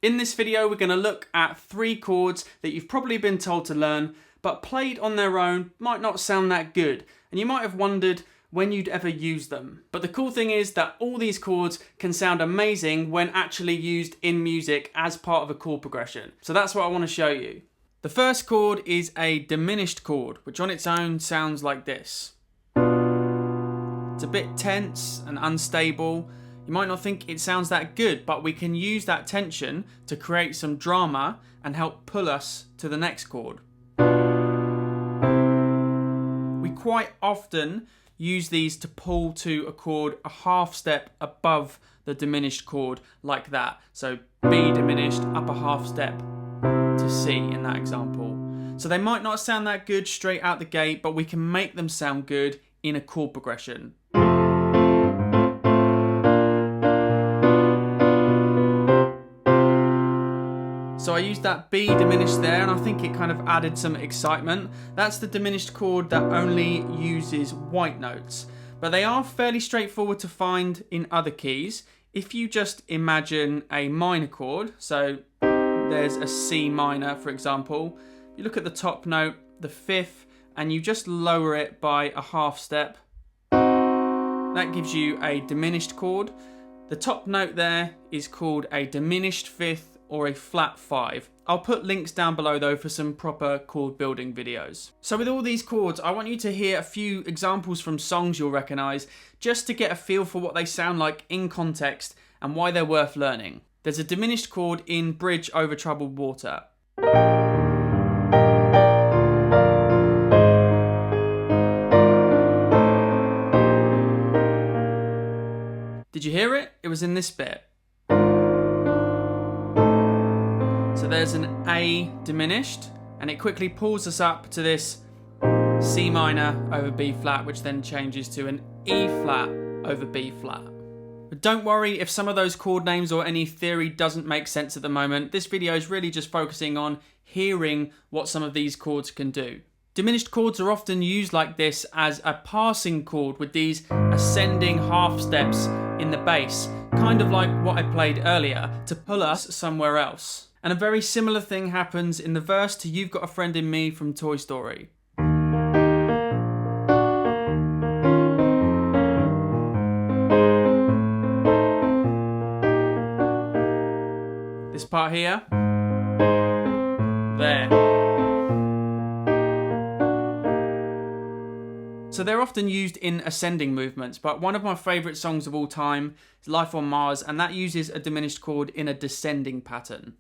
In this video, we're going to look at 3 chords that you've probably been told to learn, but played on their own might not sound that good, and you might have wondered when you'd ever use them. But the cool thing is that all these chords can sound amazing when actually used in music as part of a chord progression. So that's what I want to show you. The first chord is a diminished chord, which on its own sounds like this. It's a bit tense and unstable. You might not think it sounds that good, but we can use that tension to create some drama and help pull us to the next chord. We quite often use these to pull to a chord a half step above the diminished chord, like that. So B diminished, up a half step to C in that example. So they might not sound that good straight out the gate, but we can make them sound good in a chord progression. So I used that B diminished there, and I think it kind of added some excitement. That's the diminished chord that only uses white notes, but they are fairly straightforward to find in other keys. If you just imagine a minor chord, so there's a C minor, for example, you look at the top note, the 5th, and you just lower it by a half step. That gives you a diminished chord. The top note there is called a diminished 5th or a flat 5. I'll put links down below though for some proper chord building videos. So with all these chords, I want you to hear a few examples from songs you'll recognise, just to get a feel for what they sound like in context and why they're worth learning. There's a diminished chord in Bridge Over Troubled Water. Did you hear it? It was in this bit. So there's an A diminished, and it quickly pulls us up to this C minor over B flat, which then changes to an E flat over B flat. But don't worry if some of those chord names or any theory doesn't make sense at the moment. This video is really just focusing on hearing what some of these chords can do. Diminished chords are often used like this as a passing chord with these ascending half steps in the bass, kind of like what I played earlier, to pull us somewhere else. And a very similar thing happens in the verse to You've Got a Friend in Me from Toy Story. This part here, there. So they're often used in ascending movements, but one of my favourite songs of all time is Life on Mars, and that uses a diminished chord in a descending pattern.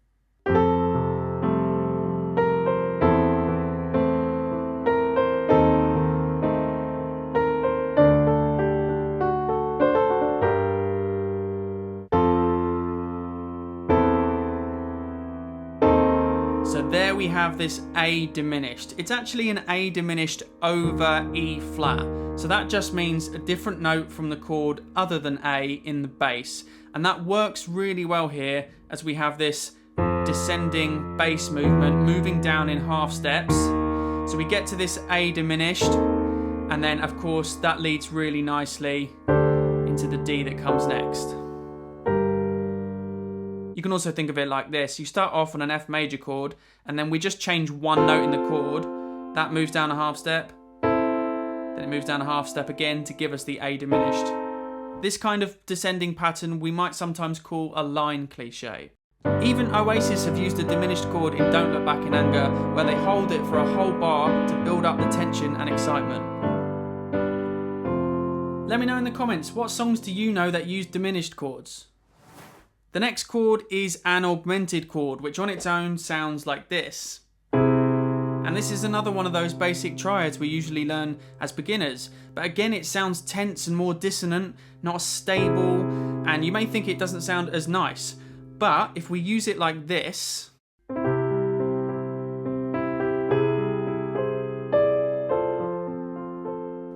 So there we have this A diminished. It's actually an A diminished over E flat. So that just means a different note from the chord other than A in the bass. And that works really well here as we have this descending bass movement moving down in half steps. So we get to this A diminished, and then of course that leads really nicely into the D that comes next. You can also think of it like this. You start off on an F major chord, and then we just change one note in the chord. That moves down a half step. Then it moves down a half step again to give us the A diminished. This kind of descending pattern we might sometimes call a line cliche. Even Oasis have used a diminished chord in Don't Look Back in Anger, where they hold it for a whole bar to build up the tension and excitement. Let me know in the comments, what songs do you know that use diminished chords? The next chord is an augmented chord, which on its own sounds like this. And this is another one of those basic triads we usually learn as beginners. But again, it sounds tense and more dissonant, not stable, and you may think it doesn't sound as nice. But if we use it like this,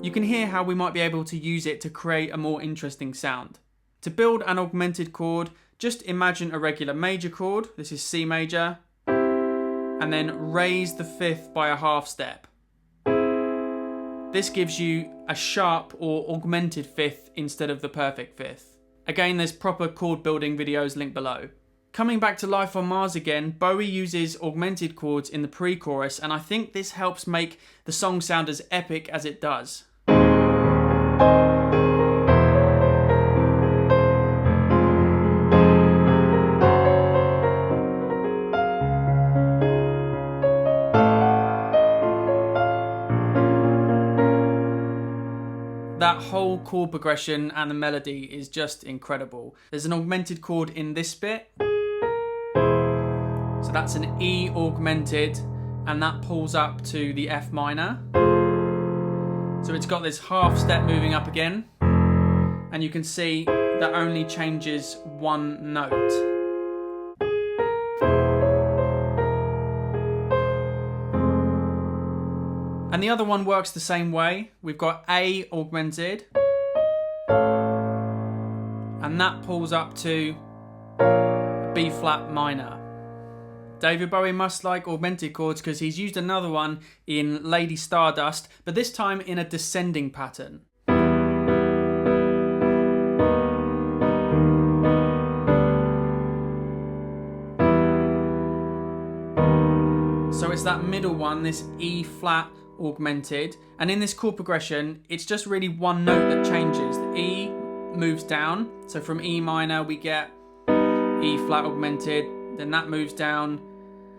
you can hear how we might be able to use it to create a more interesting sound. To build an augmented chord, just imagine a regular major chord, this is C major, and then raise the 5th by a half step. This gives you a sharp or augmented 5th instead of the perfect 5th. Again, there's proper chord building videos linked below. Coming back to Life on Mars again, Bowie uses augmented chords in the pre-chorus, and I think this helps make the song sound as epic as it does. That whole chord progression and the melody is just incredible. There's an augmented chord in this bit. So that's an E augmented, and that pulls up to the F minor. So it's got this half step moving up again. And you can see that only changes one note. And the other one works the same way. We've got A augmented, and that pulls up to B flat minor. David Bowie must like augmented chords because he's used another one in Lady Stardust, but this time in a descending pattern. So it's that middle one, this E flat augmented, and in this chord progression it's just really one note that changes. The E moves down, so from E minor we get E flat augmented, then that moves down,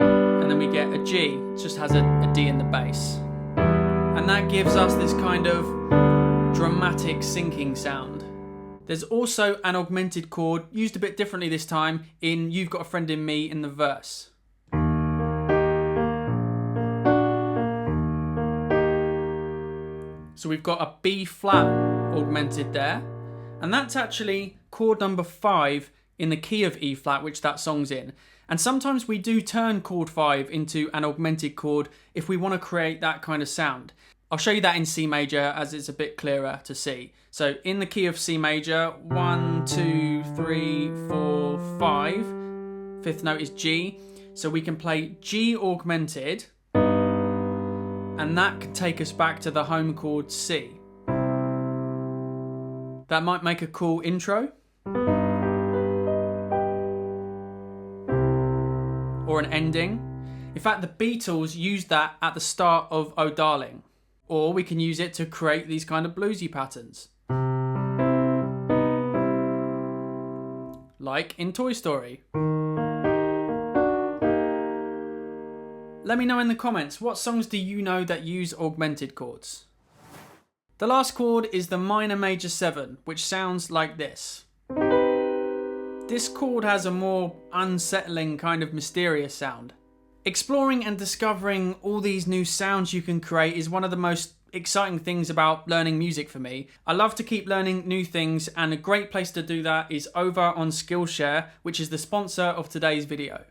and then we get a G. It just has a D in the bass, and that gives us this kind of dramatic sinking sound. There's also an augmented chord used a bit differently this time in You've Got a Friend in Me in the verse. So we've got a B flat augmented there, and that's actually chord number 5 in the key of E flat, which that song's in. And sometimes we do turn chord 5 into an augmented chord if we want to create that kind of sound. I'll show you that in C major as it's a bit clearer to see. So in the key of C major, 1, 2, 3, 4, 5. Fifth note is G. So we can play G augmented, and that can take us back to the home chord C. That might make a cool intro. Or an ending. In fact, the Beatles used that at the start of Oh Darling. Or we can use it to create these kind of bluesy patterns. Like in Toy Story. Let me know in the comments, what songs do you know that use augmented chords? The last chord is the minor major 7, which sounds like this. This chord has a more unsettling, kind of mysterious sound. Exploring and discovering all these new sounds you can create is one of the most exciting things about learning music for me. I love to keep learning new things, and a great place to do that is over on Skillshare, which is the sponsor of today's video.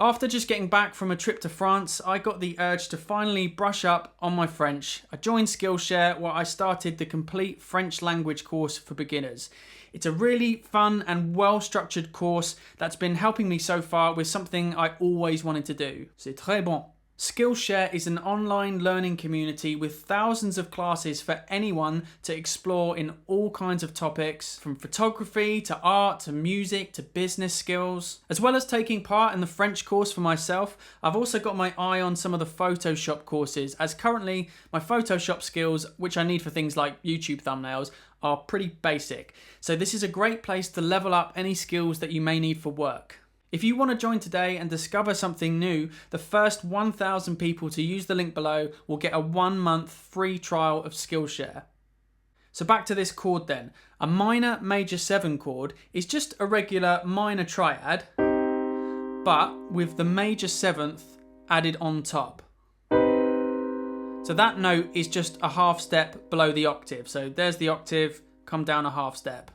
After just getting back from a trip to France, I got the urge to finally brush up on my French. I joined Skillshare where I started the complete French language course for beginners. It's a really fun and well-structured course that's been helping me so far with something I always wanted to do. C'est très bon. Skillshare is an online learning community with thousands of classes for anyone to explore in all kinds of topics, from photography to art to music to business skills. As well as taking part in the French course for myself, I've also got my eye on some of the Photoshop courses, as currently my Photoshop skills, which I need for things like YouTube thumbnails, are pretty basic. So this is a great place to level up any skills that you may need for work. If you want to join today and discover something new, the first 1,000 people to use the link below will get a 1-month free trial of Skillshare. So back to this chord then. A minor major 7 chord is just a regular minor triad, but with the major 7th added on top. So that note is just a half step below the octave. So there's the octave, come down a half step.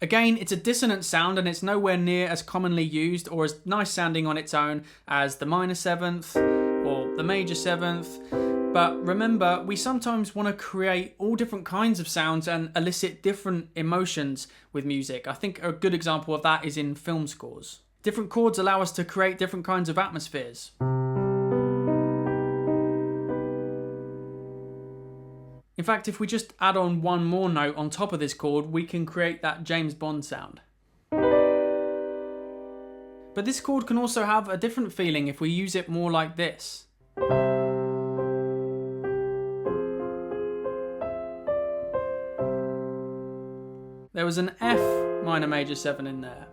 Again, it's a dissonant sound and it's nowhere near as commonly used or as nice sounding on its own as the minor 7th or the major 7th. But remember, we sometimes want to create all different kinds of sounds and elicit different emotions with music. I think a good example of that is in film scores. Different chords allow us to create different kinds of atmospheres. In fact, if we just add on one more note on top of this chord, we can create that James Bond sound. But this chord can also have a different feeling if we use it more like this. There was an F minor major 7 in there.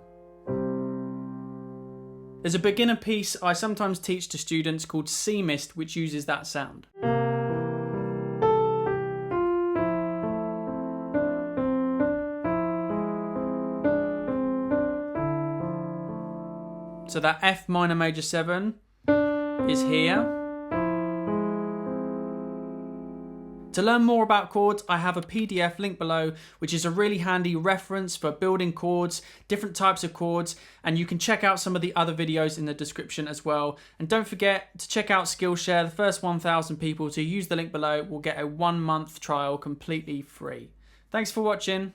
There's a beginner piece I sometimes teach to students called C Mist, which uses that sound. So that F minor major 7 is here. To learn more about chords, I have a PDF linked below, which is a really handy reference for building chords, different types of chords, and you can check out some of the other videos in the description as well. And don't forget to check out Skillshare. The first 1,000 people to use the link below will get a 1-month trial completely free. Thanks for watching.